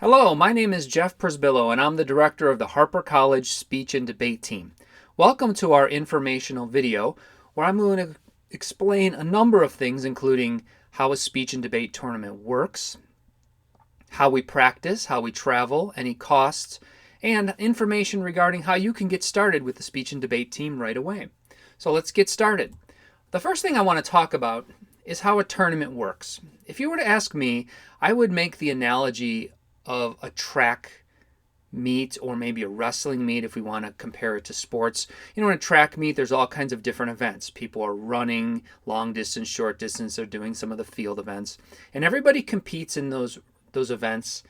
Hello, my name is Jeff Persbillo, and I'm the director of the Harper College Speech and Debate Team. Welcome to our informational video, where I'm going to explain a number of things, including how a speech and debate tournament works, how we practice, how we travel, any costs, and information regarding how you can get started with the speech and debate team right away. So let's get started. The first thing I want to talk about is how a tournament works. If you were to ask me, I would make the analogy of a track meet or maybe a wrestling meet if we want to compare it to sports. In a track meet, there's all kinds of different events. People are running long distance, short distance, they're doing some of the field events, and everybody competes in those events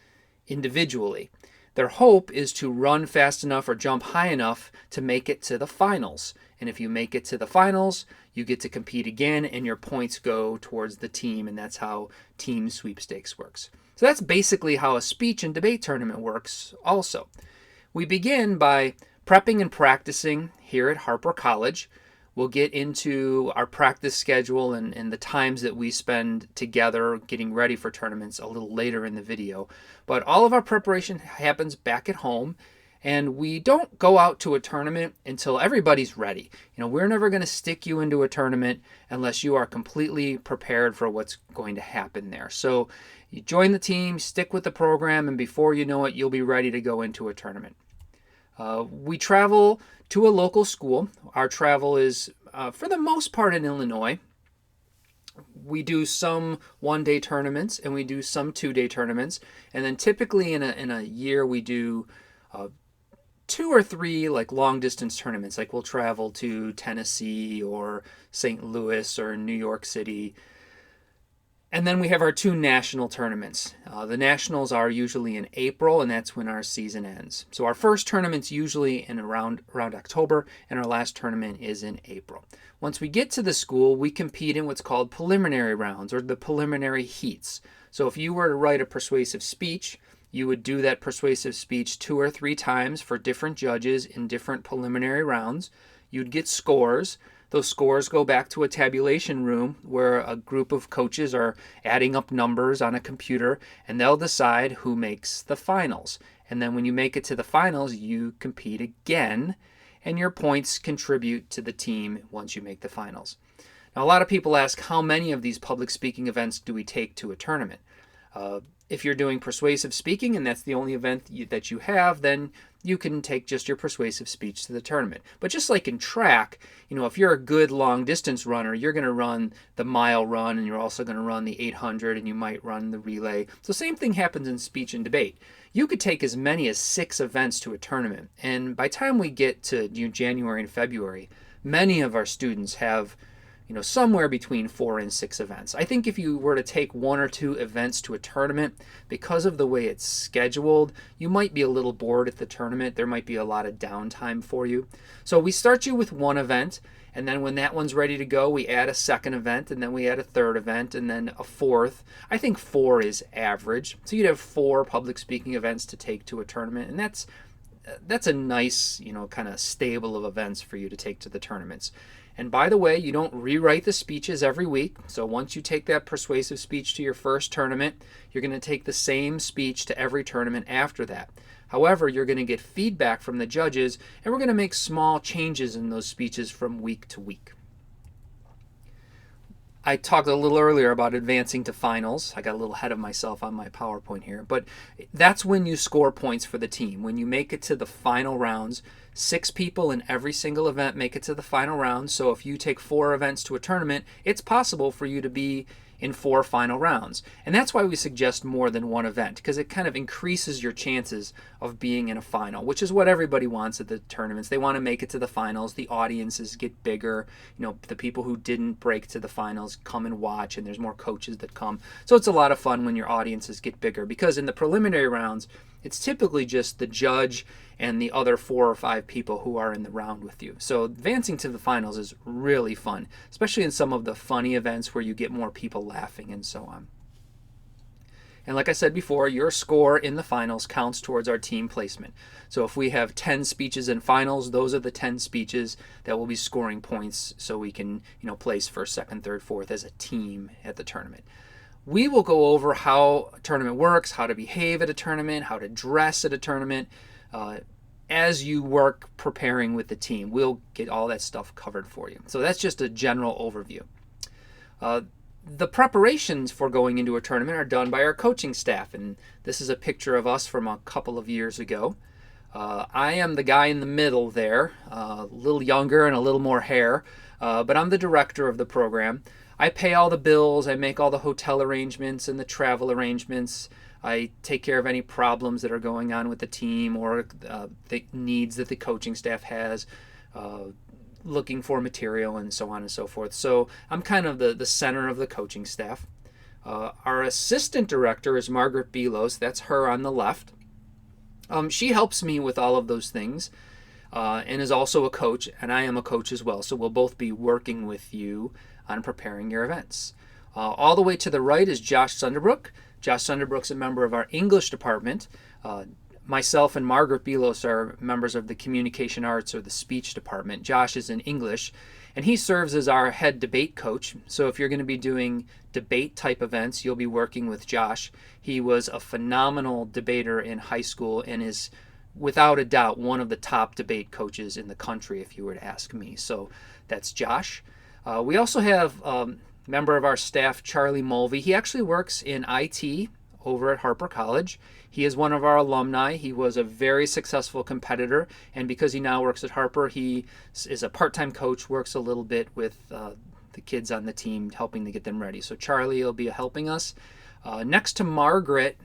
individually. Their hope is to run fast enough or jump high enough to make it to the finals. And if you make it to the finals, you get to compete again and your points go towards the team, and that's how team sweepstakes works. So that's basically how a speech and debate tournament works also. We begin by prepping and practicing here at Harper College. We'll get into our practice schedule and the times that we spend together getting ready for tournaments a little later in the video. But all of our preparation happens back at home, and we don't go out to a tournament until everybody's ready. We're never going to stick you into a tournament unless you are completely prepared for what's going to happen there. So you join the team, stick with the program, and before you know it, you'll be ready to go into a tournament. We travel to a local school. Our travel is, for the most part, in Illinois. We do some one-day tournaments and we do some two-day tournaments. And then typically in a year we do two or three long-distance tournaments. Like we'll travel to Tennessee or St. Louis or New York City. And then we have our two national tournaments. The nationals are usually in April, and that's when our season ends. So our first tournament's usually in around October, and our last tournament is in April. Once we get to the school, we compete in what's called preliminary rounds, or the preliminary heats. So if you were to write a persuasive speech, you would do that persuasive speech 2 or 3 times for different judges in different preliminary rounds. You'd get scores. Those scores go back to a tabulation room where a group of coaches are adding up numbers on a computer, and they'll decide who makes the finals. And then when you make it to the finals, you compete again, and your points contribute to the team once you make the finals. Now, a lot of people ask, how many of these public speaking events do we take to a tournament? If you're doing persuasive speaking and that's the only event that you have, then you can take just your persuasive speech to the tournament. But just like in track, if you're a good long distance runner, you're going to run the mile run, and you're also going to run the 800, and you might run the relay. So same thing happens in speech and debate. You could take as many as 6 events to a tournament, and by the time we get to January and February, many of our students have somewhere between 4 and 6 events. I think if you were to take 1 or 2 events to a tournament, because of the way it's scheduled, you might be a little bored at the tournament. There might be a lot of downtime for you. So we start you with 1 event, and then when that one's ready to go, we add a second event, and then we add a third event, and then a fourth. I think 4 is average. So you'd have 4 public speaking events to take to a tournament, and that's a nice, kind of stable of events for you to take to the tournaments. And by the way, you don't rewrite the speeches every week. So once you take that persuasive speech to your first tournament, you're going to take the same speech to every tournament after that. However, you're going to get feedback from the judges, and we're going to make small changes in those speeches from week to week. I talked a little earlier about advancing to finals. I got a little ahead of myself on my PowerPoint here, but that's when you score points for the team. When you make it to the final rounds, 6 people in every single event make it to the final round. So if you take 4 events to a tournament, it's possible for you to be in 4 final rounds. And that's why we suggest more than 1 event, because it kind of increases your chances of being in a final, which is what everybody wants at the tournaments. They want to make it to the finals. The audiences get bigger. The people who didn't break to the finals come and watch, and there's more coaches that come. So it's a lot of fun when your audiences get bigger, because in the preliminary rounds, it's typically just the judge and the other 4 or 5 people who are in the round with you. So advancing to the finals is really fun, especially in some of the funny events where you get more people laughing and so on. And like I said before, your score in the finals counts towards our team placement. So if we have 10 speeches in finals, those are the 10 speeches that will be scoring points so we can, place first, second, third, fourth as a team at the tournament. We will go over how a tournament works, how to behave at a tournament, how to dress at a tournament. As you work preparing with the team, we'll get all that stuff covered for you. So that's just a general overview. The preparations for going into a tournament are done by our coaching staff, and this is a picture of us from a couple of years ago. I am the guy in the middle there, a little younger and a little more hair, but I'm the director of the program. I pay all the bills, I make all the hotel arrangements and the travel arrangements. I take care of any problems that are going on with the team or the needs that the coaching staff has, looking for material and so on and so forth. So I'm kind of the center of the coaching staff. Our assistant director is Margaret Belos. That's her on the left. She helps me with all of those things and is also a coach, and I am a coach as well. So we'll both be working with you on preparing your events. All the way to the right is Josh Sunderbrook. Josh Sunderbrook's a member of our English department. Myself and Margaret Belos are members of the Communication Arts or the Speech department. Josh is in English, and he serves as our head debate coach. So if you're going to be doing debate type events, you'll be working with Josh. He was a phenomenal debater in high school and is without a doubt one of the top debate coaches in the country if you were to ask me. So that's Josh. We also have member of our staff, Charlie Mulvey. He actually works in IT over at Harper College. He is one of our alumni. He was a very successful competitor, and because he now works at Harper, he is a part-time coach, works a little bit with the kids on the team, helping to get them ready. So Charlie will be helping us. Next to Margaret,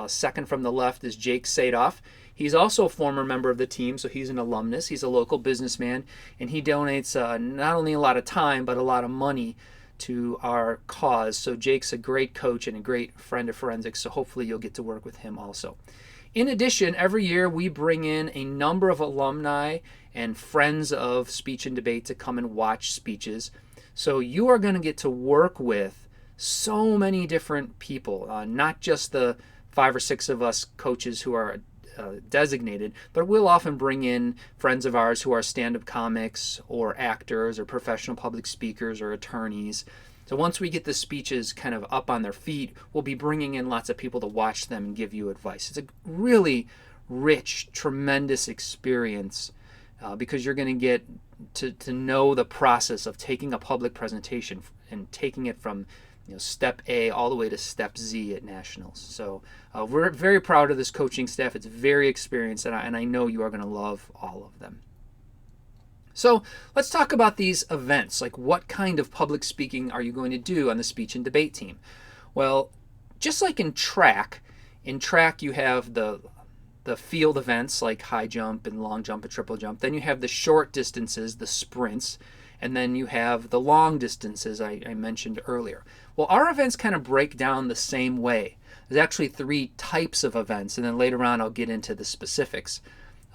second from the left, is Jake Sadoff. He's also a former member of the team, so he's an alumnus. He's a local businessman, and he donates not only a lot of time, but a lot of money to our cause. So Jake's a great coach and a great friend of forensics, so hopefully you'll get to work with him also. In addition, every year we bring in a number of alumni and friends of speech and debate to come and watch speeches. So you are going to get to work with so many different people, not just the 5 or 6 of us coaches who are designated, but we'll often bring in friends of ours who are stand-up comics or actors or professional public speakers or attorneys. So once we get the speeches kind of up on their feet, we'll be bringing in lots of people to watch them and give you advice. It's a really rich, tremendous experience because you're going to get to know the process of taking a public presentation and taking it from step A all the way to step Z at nationals. So we're very proud of this coaching staff. It's very experienced, and I know you are going to love all of them. So let's talk about these events. Like, what kind of public speaking are you going to do on the speech and debate team? Well, just like in track you have the field events like high jump and long jump and triple jump. Then you have the short distances, the sprints, and then you have the long distances I mentioned earlier. Well, our events kind of break down the same way. There's actually 3 types of events, and then later on I'll get into the specifics.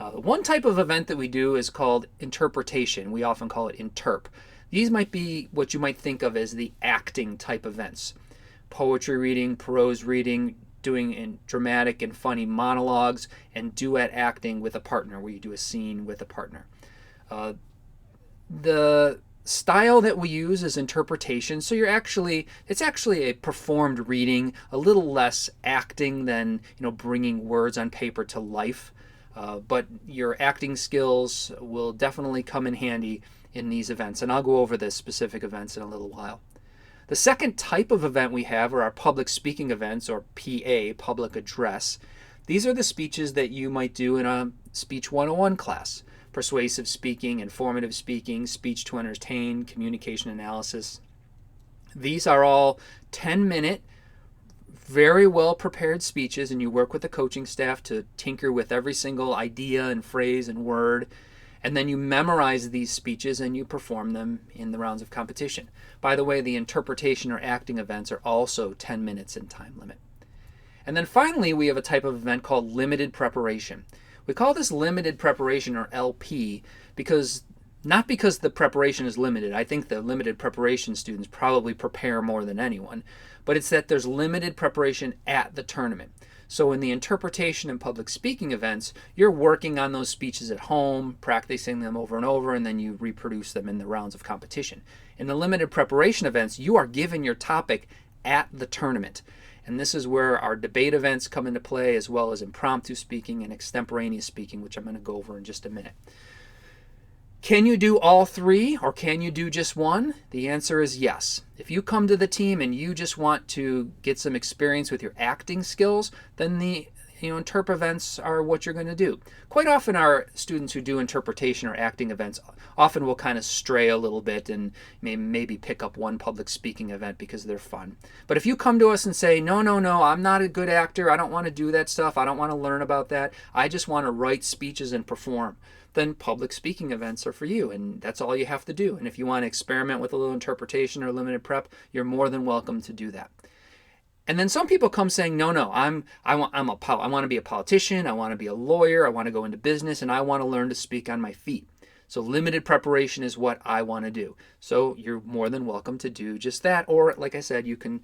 One type of event that we do is called interpretation. We often call it interp. These might be what you might think of as the acting type events. Poetry reading, prose reading, doing in dramatic and funny monologues, and duet acting with a partner, where you do a scene with a partner. The style that we use is interpretation, so it's actually a performed reading, a little less acting than bringing words on paper to life, but your acting skills will definitely come in handy in these events, and I'll go over the specific events in a little while. The second type of event we have are our public speaking events, or PA, public address. These are the speeches that you might do in a Speech 101 class. Persuasive speaking, informative speaking, speech to entertain, communication analysis. These are all 10-minute, very well prepared speeches, and you work with the coaching staff to tinker with every single idea and phrase and word, and then you memorize these speeches and you perform them in the rounds of competition. By the way, the interpretation or acting events are also 10 minutes in time limit. And then finally, we have a type of event called limited preparation. We call this limited preparation, or LP, not because the preparation is limited. I think the limited preparation students probably prepare more than anyone, but it's that there's limited preparation at the tournament. So in the interpretation and public speaking events, you're working on those speeches at home, practicing them over and over, and then you reproduce them in the rounds of competition. In the limited preparation events, you are given your topic at the tournament. And this is where our debate events come into play, as well as impromptu speaking and extemporaneous speaking, which I'm going to go over in just a minute. Can you do all three, or can you do just one? The answer is yes. If you come to the team and you just want to get some experience with your acting skills, then the interp events are what you're going to do. Quite often our students who do interpretation or acting events often will kind of stray a little bit and maybe pick up one public speaking event because they're fun. But if you come to us and say, no, I'm not a good actor, I don't want to do that stuff, I don't want to learn about that, I just want to write speeches and perform, then public speaking events are for you, and that's all you have to do. And if you want to experiment with a little interpretation or limited prep, you're more than welcome to do that. And then some people come saying, no, I want to be a politician, I want to be a lawyer, I want to go into business, and I want to learn to speak on my feet. So limited preparation is what I want to do. So you're more than welcome to do just that. Or like I said, you can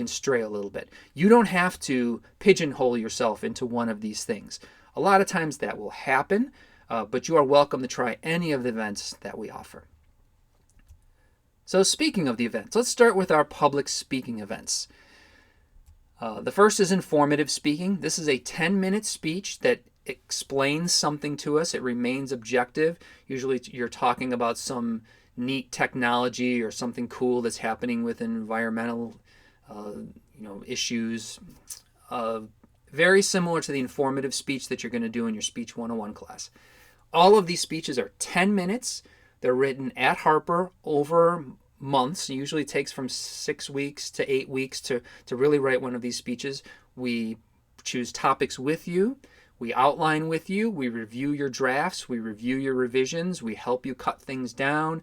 stray a little bit. You don't have to pigeonhole yourself into one of these things. A lot of times that will happen, but you are welcome to try any of the events that we offer. So speaking of the events, let's start with our public speaking events. The first is informative speaking. This is a 10-minute speech that explains something to us. It remains objective. Usually you're talking about some neat technology or something cool that's happening with environmental issues. Very similar to the informative speech that you're going to do in your Speech 101 class. All of these speeches are 10 minutes. They're written at Harper over months. It usually takes from 6 weeks to 8 weeks to really write one of these speeches. We choose topics with you. We outline with you. We review your drafts. We review your revisions. We help you cut things down,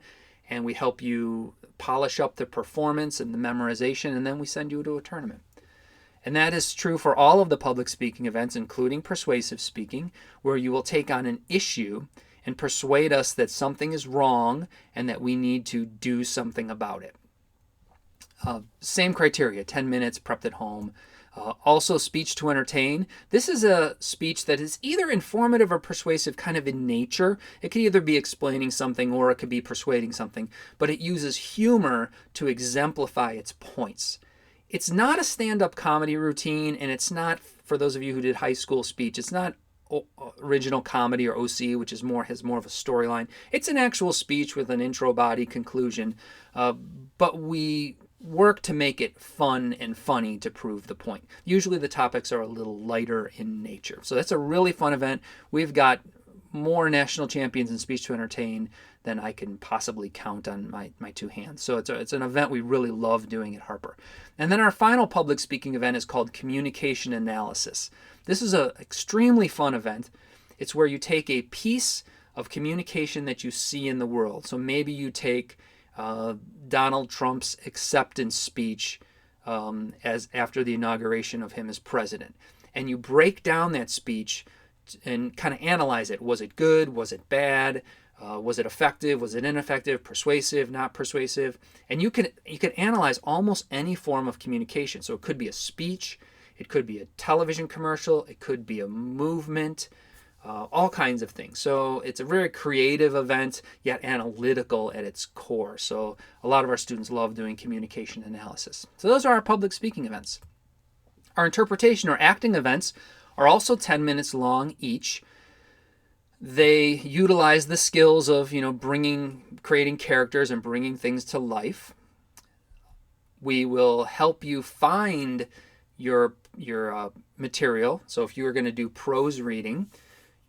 and we help you polish up the performance and the memorization, and then we send you to a tournament. And that is true for all of the public speaking events, including persuasive speaking, where you will take on an issue and persuade us that something is wrong and that we need to do something about it. Same criteria, 10 minutes, prepped at home. Also, speech to entertain. This is a speech that is either informative or persuasive kind of in nature. It could either be explaining something or it could be persuading something, but it uses humor to exemplify its points. It's not a stand-up comedy routine, and it's not, for those of you who did high school speech, it's not original comedy or OC, which has more of a storyline. It's an actual speech with an intro, body, conclusion, but we work to make it fun and funny to prove the point. Usually the topics are a little lighter in nature. So that's a really fun event. We've got more national champions in speech to entertain than I can possibly count on my two hands. So it's an event we really love doing at Harper. And then our final public speaking event is called Communication Analysis. This is an extremely fun event. It's where you take a piece of communication that you see in the world. So maybe you take Donald Trump's acceptance speech as after the inauguration of him as president, and you break down that speech and kind of analyze it. Was it good? Was it bad? Was it effective? Was it ineffective? Persuasive? Not persuasive? And you can analyze almost any form of communication. So it could be a speech, it could be a television commercial, it could be a movement, all kinds of things. So it's a very creative event, yet analytical at its core. So a lot of our students love doing communication analysis. So those are our public speaking events. Our interpretation or acting events are also 10 minutes long each. They utilize the skills of, creating characters and bringing things to life. We will help you find your material. So if you are going to do prose reading,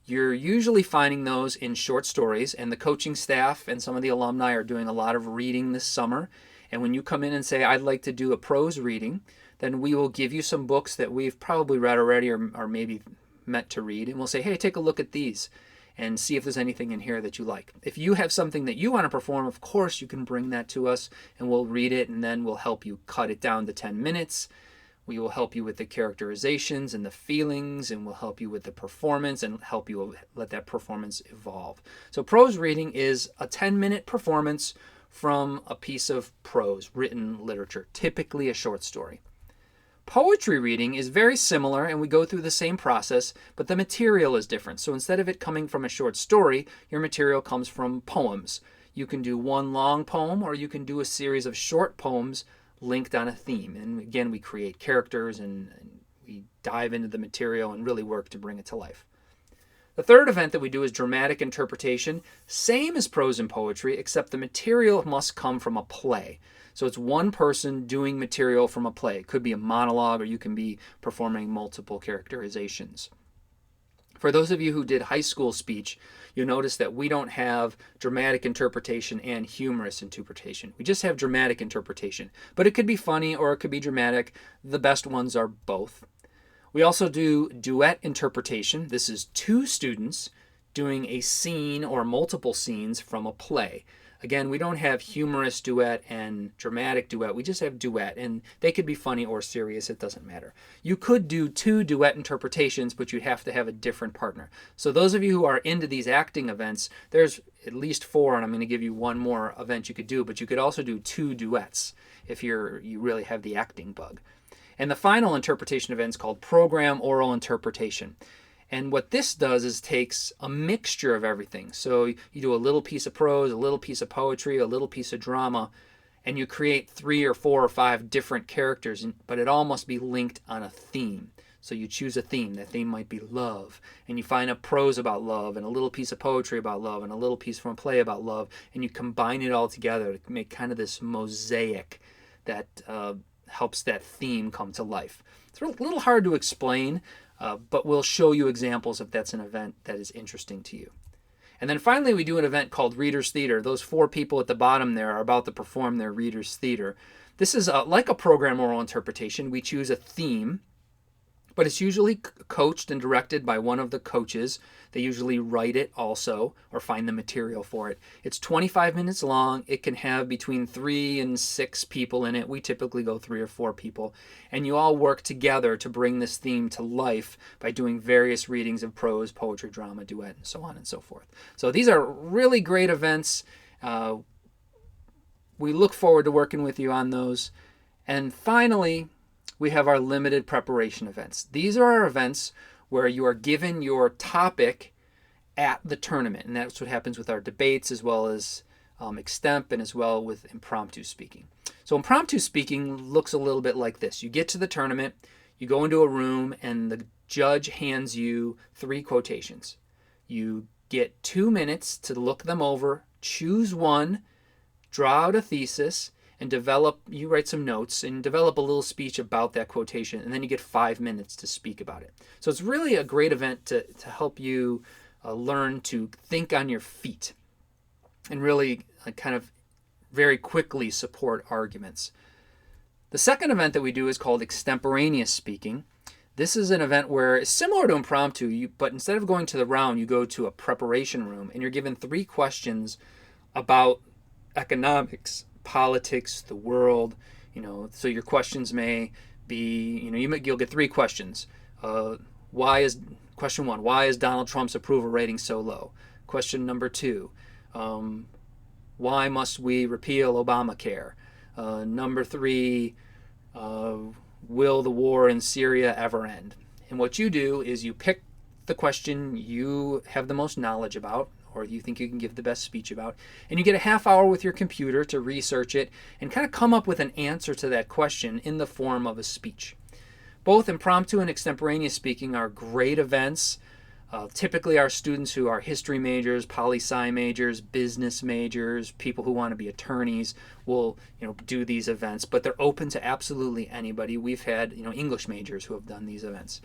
you're usually finding those in short stories, and the coaching staff and some of the alumni are doing a lot of reading this summer. And when you come in and say, I'd like to do a prose reading, then we will give you some books that we've probably read already or maybe meant to read, and we'll say, hey, take a look at these and see if there's anything in here that you like. If you have something that you want to perform, of course you can bring that to us and we'll read it, and then we'll help you cut it down to 10 minutes. We will help you with the characterizations and the feelings, and we'll help you with the performance and help you let that performance evolve. So prose reading is a 10-minute performance from a piece of prose, written literature, typically a short story. Poetry reading is very similar, and we go through the same process, but the material is different. So instead of it coming from a short story, your material comes from poems. You can do one long poem, or you can do a series of short poems linked on a theme. And again, we create characters and we dive into the material and really work to bring it to life. The third event that we do is dramatic interpretation. Same as prose and poetry, except the material must come from a play. So it's one person doing material from a play. It could be a monologue, or you can be performing multiple characterizations. For those of you who did high school speech, you'll notice that we don't have dramatic interpretation and humorous interpretation. We just have dramatic interpretation. But it could be funny or it could be dramatic. The best ones are both. We also do duet interpretation. This is two students doing a scene or multiple scenes from a play. Again, we don't have humorous duet and dramatic duet. We just have duet, and they could be funny or serious. It doesn't matter. You could do two duet interpretations, but you'd have to have a different partner. So those of you who are into these acting events, there's at least 4, and I'm going to give you one more event you could do, but you could also do 2 duets if you really have the acting bug. And the final interpretation event is called program oral interpretation. And what this does is takes a mixture of everything. So you do a little piece of prose, a little piece of poetry, a little piece of drama, and you create 3 or 4 or 5 different characters, but it all must be linked on a theme. So you choose a theme. That theme might be love, and you find a prose about love, and a little piece of poetry about love, and a little piece from a play about love, and you combine it all together to make kind of this mosaic that helps that theme come to life. It's a little hard to explain, but we'll show you examples if that's an event that is interesting to you. And then finally, we do an event called Reader's Theater. Those 4 people at the bottom there are about to perform their Reader's Theater. This is like a program oral interpretation. We choose a theme, but it's usually coached and directed by one of the coaches. They usually write it also or find the material for it. It's 25 minutes long. It can have between 3 and 6 people in it. We typically go 3 or 4 people. And you all work together to bring this theme to life by doing various readings of prose, poetry, drama, duet, and so on and so forth. So these are really great events. We look forward to working with you on those. And finally, we have our limited preparation events. These are our events where you are given your topic at the tournament. And that's what happens with our debates as well as extemp and as well with impromptu speaking. So impromptu speaking looks a little bit like this. You get to the tournament, you go into a room, and the judge hands you 3 quotations. You get 2 minutes to look them over, choose one, draw out a thesis, and you write some notes and develop a little speech about that quotation, and then you get 5 minutes to speak about it. So it's really a great event to help you learn to think on your feet and really kind of very quickly support arguments. The second event that we do is called extemporaneous speaking. This is an event where it's similar to impromptu, but instead of going to the round, you go to a preparation room, and you're given 3 questions about economics, politics, the world. So your questions may be, you'll get 3 questions. Question 1, why is Donald Trump's approval rating so low? Question number 2, why must we repeal Obamacare? Number 3, will the war in Syria ever end? And what you do is you pick the question you have the most knowledge about, or you think you can give the best speech about, and you get a half hour with your computer to research it and kind of come up with an answer to that question in the form of a speech. Both impromptu and extemporaneous speaking are great events. Typically our students who are history majors, poli-sci majors, business majors, people who want to be attorneys will do these events, but they're open to absolutely anybody. We've had English majors who have done these events.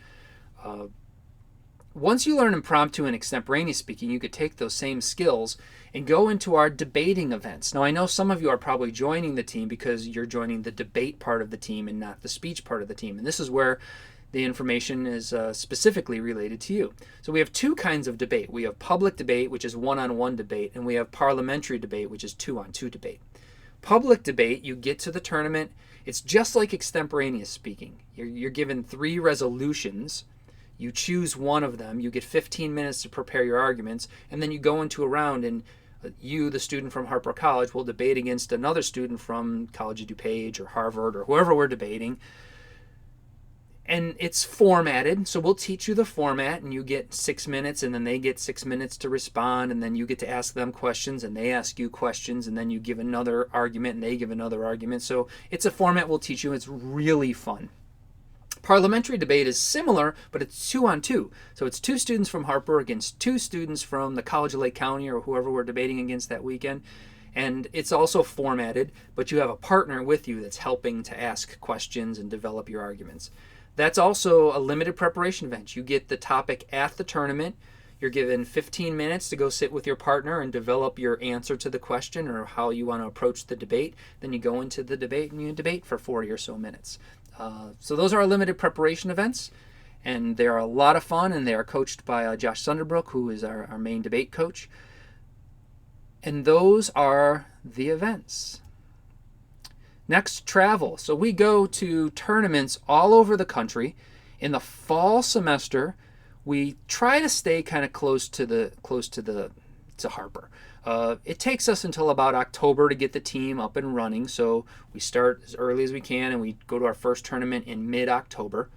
Once you learn impromptu and extemporaneous speaking, you could take those same skills and go into our debating events. Now, I know some of you are probably joining the team because you're joining the debate part of the team and not the speech part of the team. And this is where the information is specifically related to you. So we have 2 kinds of debate. We have public debate, which is one-on-one debate, and we have parliamentary debate, which is 2-on-2 debate. Public debate, you get to the tournament. It's just like extemporaneous speaking. You're given 3 resolutions. You choose one of them, you get 15 minutes to prepare your arguments, and then you go into a round and you, the student from Harper College, will debate against another student from College of DuPage or Harvard or whoever we're debating. And it's formatted, so we'll teach you the format, and you get 6 minutes, and then they get 6 minutes to respond, and then you get to ask them questions, and they ask you questions, and then you give another argument, and they give another argument. So it's a format we'll teach you. It's really fun. Parliamentary debate is similar, but it's 2-on-2. So it's 2 students from Harper against 2 students from the College of Lake County or whoever we're debating against that weekend. And it's also formatted, but you have a partner with you that's helping to ask questions and develop your arguments. That's also a limited preparation event. You get the topic at the tournament. You're given 15 minutes to go sit with your partner and develop your answer to the question or how you want to approach the debate. Then you go into the debate and you debate for 40 or so minutes. So those are our limited preparation events, and they are a lot of fun, and they are coached by Josh Sunderbrook, who is our main debate coach. And those are the events. Next, travel. So we go to tournaments all over the country. In the fall semester, we try to stay kind of close to Harper. It takes us until about October to get the team up and running, so we start as early as we can, and we go to our first tournament in mid-October.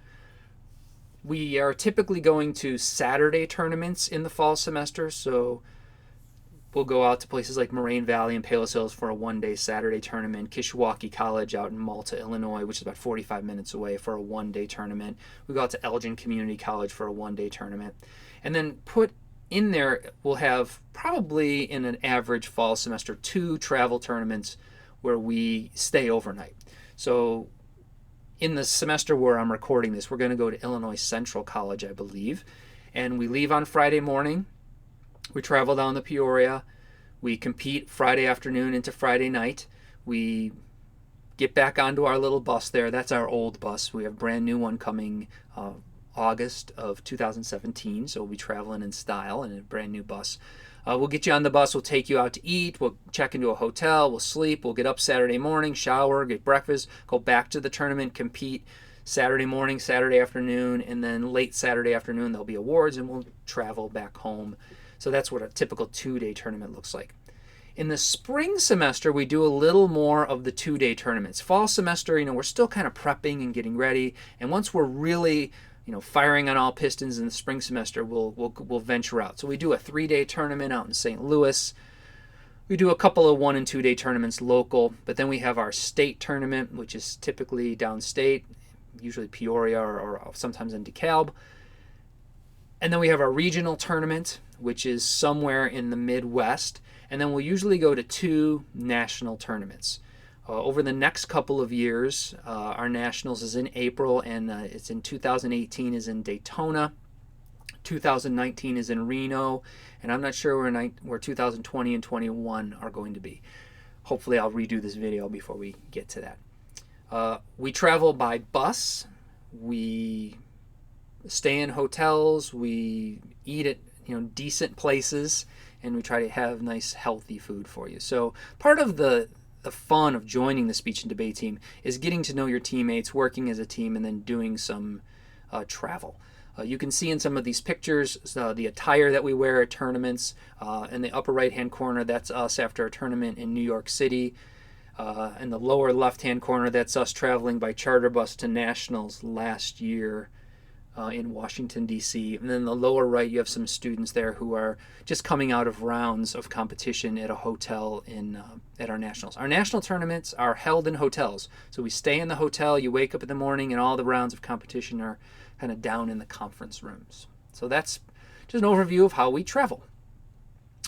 We are typically going to Saturday tournaments in the fall semester, so we'll go out to places like Moraine Valley and Palos Hills for a one-day Saturday tournament. Kishwaukee College out in Malta, Illinois, which is about 45 minutes away, for a one-day tournament. We go out to Elgin Community College for a one-day tournament. And then put in there, we'll have probably in an average fall semester 2 travel tournaments where we stay overnight. So in the semester where I'm recording this, we're going to go to Illinois Central College, I believe. And we leave on Friday morning. We travel down to Peoria. We compete Friday afternoon into Friday night. We get back onto our little bus there. That's our old bus. We have a brand new one coming August of 2017, so we'll be traveling in style in a brand new bus. We'll get you on the bus. We'll take you out to eat. We'll check into a hotel. We'll sleep. We'll get up Saturday morning, shower, get breakfast, go back to the tournament, compete Saturday morning, Saturday afternoon, and then late Saturday afternoon there'll be awards, and we'll travel back home. So that's what a typical 2-day tournament looks like. In the spring semester, we do a little more of the 2-day tournaments. Fall semester, we're still kind of prepping and getting ready. And once we're really, firing on all pistons in the spring semester, we'll venture out. So we do a 3-day tournament out in St. Louis. We do a couple of 1- and 2-day tournaments local. But then we have our state tournament, which is typically downstate, usually Peoria or sometimes in DeKalb. And then we have our regional tournament, which is somewhere in the Midwest. And then we'll usually go to 2 national tournaments. Over the next couple of years, our nationals is in April, and it's in 2018 is in Daytona. 2019 is in Reno, and I'm not sure where 2020 and 21 are going to be. Hopefully I'll redo this video before we get to that. We travel by bus. We stay in hotels. We eat at decent places, and we try to have nice healthy food for you. So part of the fun of joining the speech and debate team is getting to know your teammates, working as a team, and then doing some travel. You can see in some of these pictures the attire that we wear at tournaments. In the upper right hand corner, that's us after a tournament in New York City. In the lower left hand corner, that's us traveling by charter bus to nationals last year in Washington, D.C. And then in the lower right, you have some students there who are just coming out of rounds of competition at a hotel at our nationals. Our national tournaments are held in hotels. So we stay in the hotel, you wake up in the morning, and all the rounds of competition are kind of down in the conference rooms. So that's just an overview of how we travel.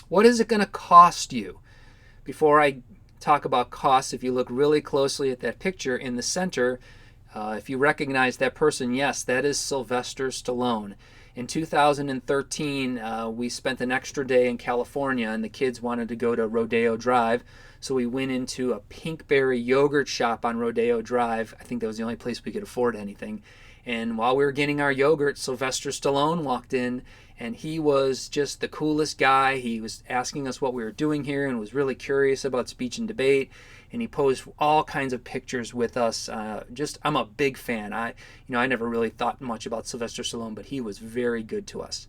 What is it going to cost you? Before I talk about costs, if you look really closely at that picture in the center, if you recognize that person, yes, that is Sylvester Stallone. In 2013, we spent an extra day in California, and the kids wanted to go to Rodeo Drive, so we went into a Pinkberry yogurt shop on Rodeo Drive. I think that was the only place we could afford anything. And while we were getting our yogurt, Sylvester Stallone walked in, and he was just the coolest guy. He was asking us what we were doing here and was really curious about speech and debate. And he posed all kinds of pictures with us. I'm a big fan. I never really thought much about Sylvester Stallone, but he was very good to us.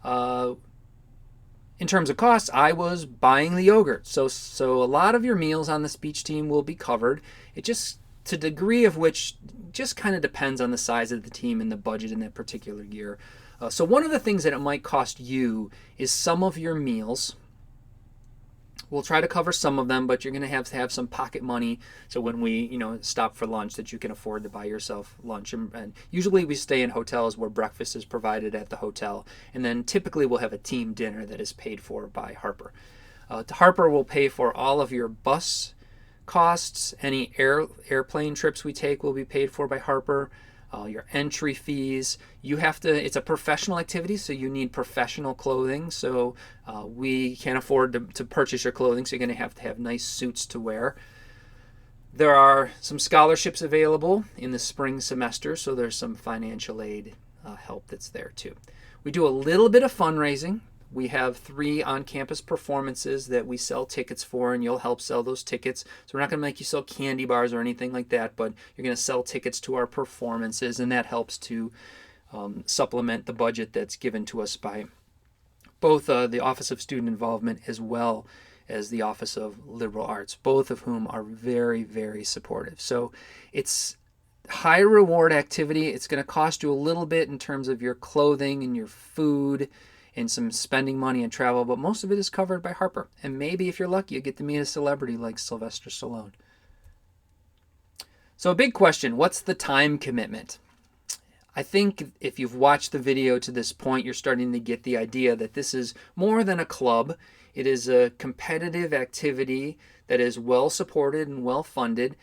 In terms of costs, I was buying the yogurt. So a lot of your meals on the speech team will be covered. It just to degree of which just kind of depends on the size of the team and the budget in that particular year. So one of the things that it might cost you is some of your meals. We'll try to cover some of them, but you're going to have some pocket money. So when we, stop for lunch, that you can afford to buy yourself lunch. And usually we stay in hotels where breakfast is provided at the hotel. And then typically we'll have a team dinner that is paid for by Harper. Harper will pay for all of your bus costs. Any airplane trips we take will be paid for by Harper. Your entry fees. It's a professional activity, so you need professional clothing. So we can't afford to purchase your clothing, so you're going to have nice suits to wear. There are some scholarships available in the spring semester, so there's some financial aid help that's there too. We do a little bit of fundraising. We have 3 on-campus performances that we sell tickets for, and you'll help sell those tickets. So we're not going to make you sell candy bars or anything like that, but you're going to sell tickets to our performances, and that helps to supplement the budget that's given to us by both the Office of Student Involvement as well as the Office of Liberal Arts, both of whom are very, very supportive. So it's high reward activity. It's going to cost you a little bit in terms of your clothing and your food and some spending money and travel, but most of it is covered by Harper. And maybe if you're lucky, you get to meet a celebrity like Sylvester Stallone. So a big question, what's the time commitment? I think if you've watched the video to this point, you're starting to get the idea that this is more than a club. It is a competitive activity that is well supported and well funded.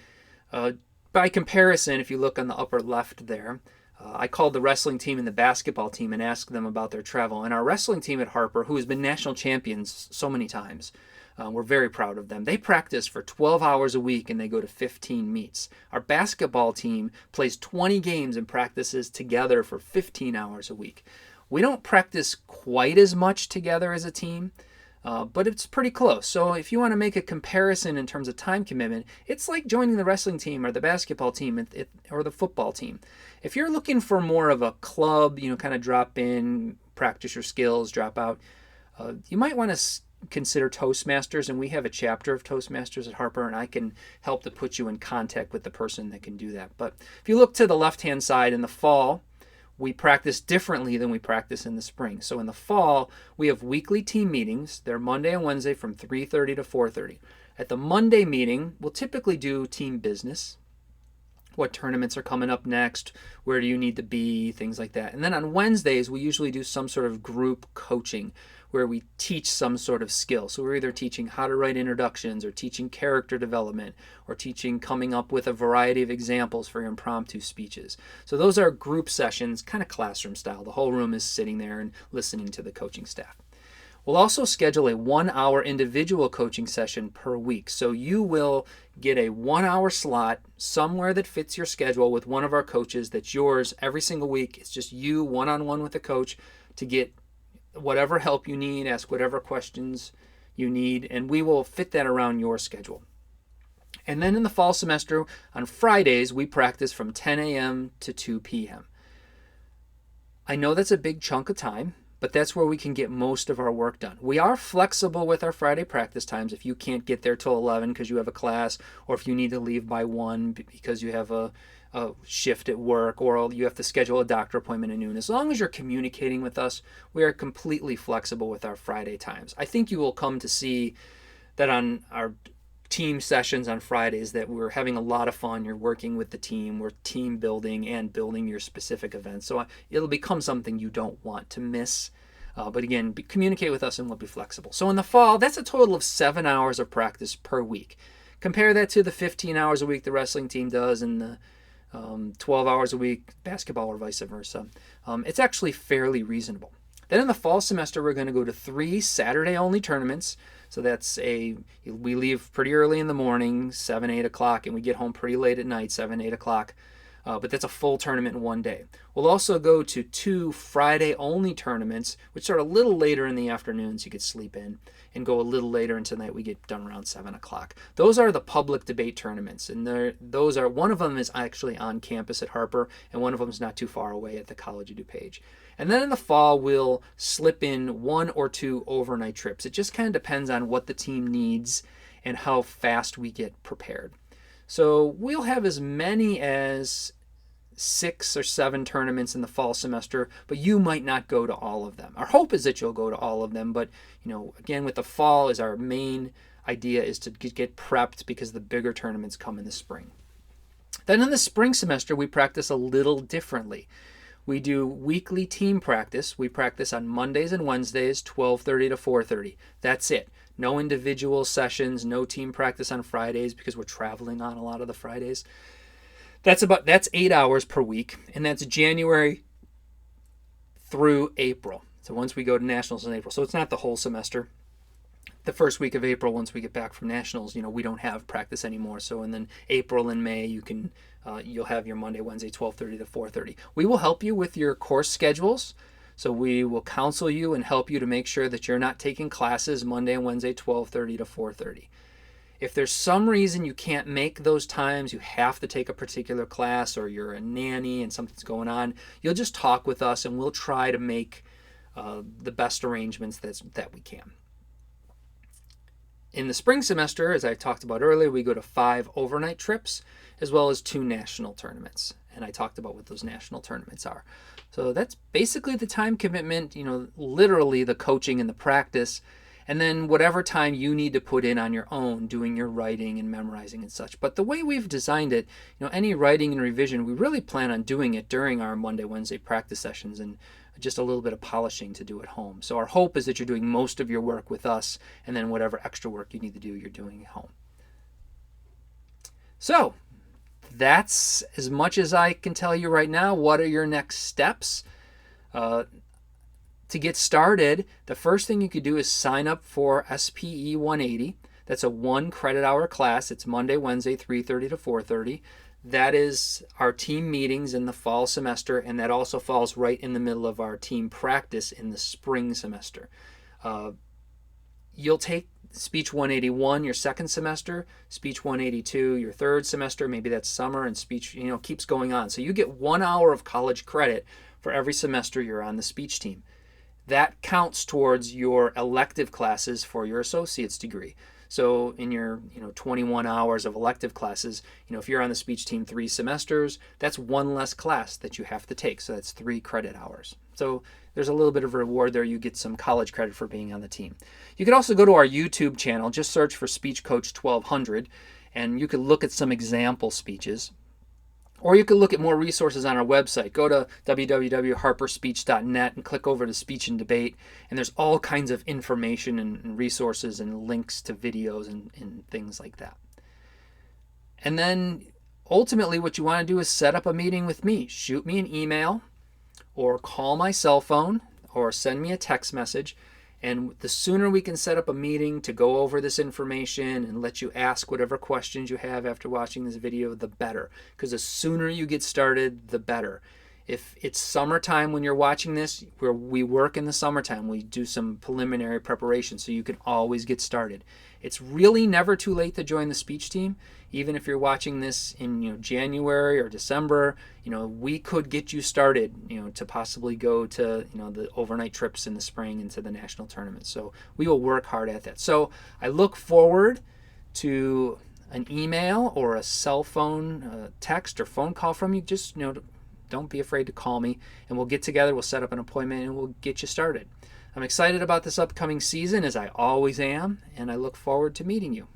By comparison, if you look on the upper left there, I called the wrestling team and the basketball team and asked them about their travel. And our wrestling team at Harper, who has been national champions so many times, we're very proud of them. They practice for 12 hours a week and they go to 15 meets. Our basketball team plays 20 games and practices together for 15 hours a week. We don't practice quite as much together as a team, but it's pretty close. So if you want to make a comparison in terms of time commitment, it's like joining the wrestling team or the basketball team or the football team. If you're looking for more of a club, kind of drop in, practice your skills, drop out, you might want to consider Toastmasters, and we have a chapter of Toastmasters at Harper, and I can help to put you in contact with the person that can do that. But if you look to the left-hand side, in the fall, we practice differently than we practice in the spring. So in the fall, we have weekly team meetings. They're Monday and Wednesday from 3:30 to 4:30. At the Monday meeting, we'll typically do team business. What tournaments are coming up next? Where do you need to be? Things like that. And then on Wednesdays, we usually do some sort of group coaching where we teach some sort of skill. So we're either teaching how to write introductions or teaching character development or teaching coming up with a variety of examples for impromptu speeches. So those are group sessions, kind of classroom style. The whole room is sitting there and listening to the coaching staff. We'll also schedule a 1-hour individual coaching session per week. So you will get a 1-hour slot somewhere that fits your schedule with one of our coaches that's yours every single week. It's just you one-on-one with the coach to get whatever help you need, ask whatever questions you need, and we will fit that around your schedule. And then in the fall semester, on Fridays, we practice from 10 a.m. to 2 p.m. I know that's a big chunk of time, but that's where we can get most of our work done. We are flexible with our Friday practice times. If you can't get there till 11 because you have a class, or if you need to leave by 1 because you have a shift at work, or you have to schedule a doctor appointment at noon. As long as you're communicating with us, we are completely flexible with our Friday times. I think you will come to see that on our team sessions on Fridays that we're having a lot of fun. You're working with the team. We're team building and building your specific events. So it'll become something you don't want to miss. But again, communicate with us and we'll be flexible. So in the fall, that's a total of 7 hours of practice per week. Compare that to the 15 hours a week the wrestling team does and the 12 hours a week basketball or vice versa. It's actually fairly reasonable. Then in the fall semester, we're going to go to 3 Saturday-only tournaments. So we leave pretty early in the morning, 7, 8 o'clock, and we get home pretty late at night, 7, 8 o'clock. But that's a full tournament in one day. We'll also go to 2 Friday-only tournaments, which start a little later in the afternoon so you could sleep in, and go a little later into the night. We get done around 7 o'clock. Those are the public debate tournaments, and one of them is actually on campus at Harper, and one of them is not too far away at the College of DuPage. And then in the fall, we'll slip in 1 or 2 overnight trips. It just kind of depends on what the team needs and how fast we get prepared. So we'll have as many as 6 or 7 tournaments in the fall semester, but you might not go to all of them. Our hope is that you'll go to all of them, but again, with the fall is our main idea is to get prepped because the bigger tournaments come in the spring. Then in the spring semester, we practice a little differently. We do weekly team practice. We practice on Mondays and Wednesdays, 12:30 to 4:30. That's it. No individual sessions, no team practice on Fridays because we're traveling on a lot of the Fridays. That's 8 hours per week, and that's January through April. So once we go to nationals in April, so it's not the whole semester. The first week of April, once we get back from nationals, we don't have practice anymore. So and then April and May, you'll have your Monday, Wednesday, 12:30 to 4:30. We will help you with your course schedules. So we will counsel you and help you to make sure that you're not taking classes Monday and Wednesday, 12:30 to 4:30. If there's some reason you can't make those times, you have to take a particular class or you're a nanny and something's going on, you'll just talk with us and we'll try to make the best arrangements that we can. In the spring semester, as I talked about earlier, we go to 5 overnight trips as well as 2 national tournaments. And I talked about what those national tournaments are. So that's basically the time commitment, literally the coaching and the practice. And then whatever time you need to put in on your own, doing your writing and memorizing and such. But the way we've designed it, any writing and revision, we really plan on doing it during our Monday, Wednesday practice sessions and just a little bit of polishing to do at home. So our hope is that you're doing most of your work with us, and then whatever extra work you need to do, you're doing at home. So that's as much as I can tell you right now. What are your next steps? To get started, the first thing you could do is sign up for SPE 180. That's a 1 credit hour class. It's Monday, Wednesday, 3:30 to 4:30. That is our team meetings in the fall semester, and that also falls right in the middle of our team practice in the spring semester. You'll take Speech 181 your second semester, Speech 182 your third semester, maybe that's summer, and speech keeps going on. So you get 1 hour of college credit for every semester you're on the speech team. That counts towards your elective classes for your associate's degree. So in your 21 hours of elective classes, if you're on the speech team 3 semesters, that's 1 less class that you have to take. So that's 3 credit hours. So there's a little bit of a reward there. You get some college credit for being on the team. You could also go to our YouTube channel, just search for Speech Coach 1200, and you could look at some example speeches. Or you could look at more resources on our website. Go to www.harperspeech.net and click over to Speech and Debate. And there's all kinds of information and resources and links to videos and things like that. And then ultimately what you want to do is set up a meeting with me. Shoot me an email or call my cell phone or send me a text message. And the sooner we can set up a meeting to go over this information and let you ask whatever questions you have after watching this video, the better. Because the sooner you get started, the better. If it's summertime when you're watching this, we work in the summertime. We do some preliminary preparation so you can always get started. It's really never too late to join the speech team. Even if you're watching this in January or December, we could get you started, to possibly go to the overnight trips in the spring into the national tournament. So we will work hard at that. So I look forward to an email or a cell phone text or phone call from you. Just don't be afraid to call me, and we'll get together. We'll set up an appointment, and we'll get you started. I'm excited about this upcoming season, as I always am, and I look forward to meeting you.